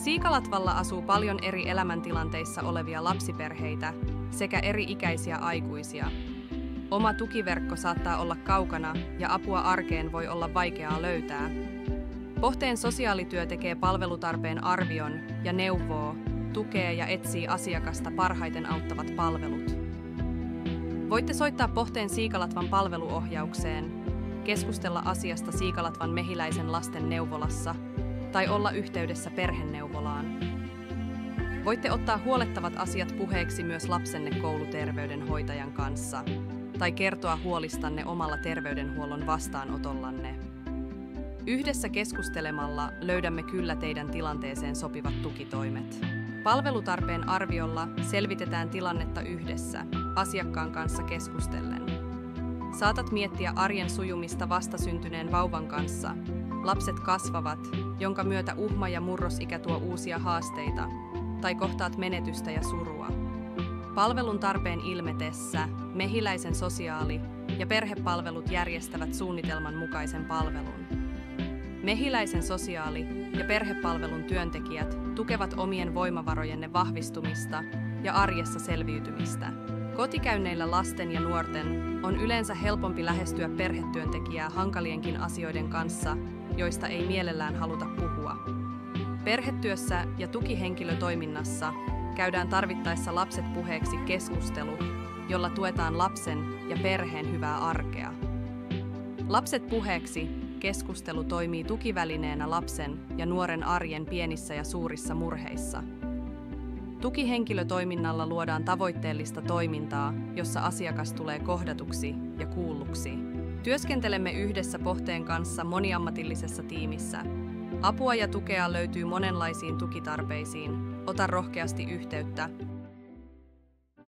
Siikalatvalla asuu paljon eri elämäntilanteissa olevia lapsiperheitä sekä eri-ikäisiä aikuisia. Oma tukiverkko saattaa olla kaukana ja apua arkeen voi olla vaikeaa löytää. Pohteen sosiaalityö tekee palvelutarpeen arvion ja neuvoo, tukee ja etsii asiakasta parhaiten auttavat palvelut. Voitte soittaa Pohteen Siikalatvan palveluohjaukseen, keskustella asiasta Siikalatvan Mehiläisen lasten neuvolassa tai olla yhteydessä perheneuvolaan. Voitte ottaa huolettavat asiat puheeksi myös lapsenne kouluterveydenhoitajan kanssa tai kertoa huolistanne omalla terveydenhuollon vastaanotollanne. Yhdessä keskustelemalla löydämme kyllä teidän tilanteeseen sopivat tukitoimet. Palvelutarpeen arviolla selvitetään tilannetta yhdessä, asiakkaan kanssa keskustellen. Saatat miettiä arjen sujumista vastasyntyneen vauvan kanssa. Lapset kasvavat, jonka myötä uhma- ja murrosikä tuo uusia haasteita, tai kohtaat menetystä ja surua. Palvelun tarpeen ilmetessä Mehiläisen sosiaali- ja perhepalvelut järjestävät suunnitelman mukaisen palvelun. Mehiläisen sosiaali- ja perhepalvelun työntekijät tukevat omien voimavarojenne vahvistumista ja arjessa selviytymistä. Kotikäynneillä lasten ja nuorten on yleensä helpompi lähestyä perhetyöntekijää hankalienkin asioiden kanssa, joista ei mielellään haluta puhua. Perhetyössä ja tukihenkilötoiminnassa käydään tarvittaessa lapset puheeksi keskustelu, jolla tuetaan lapsen ja perheen hyvää arkea. Lapset puheeksi keskustelu toimii tukivälineenä lapsen ja nuoren arjen pienissä ja suurissa murheissa. Tukihenkilötoiminnalla luodaan tavoitteellista toimintaa, jossa asiakas tulee kohdatuksi ja kuulluksi. Työskentelemme yhdessä Pohteen kanssa moniammatillisessa tiimissä. Apua ja tukea löytyy monenlaisiin tukitarpeisiin. Ota rohkeasti yhteyttä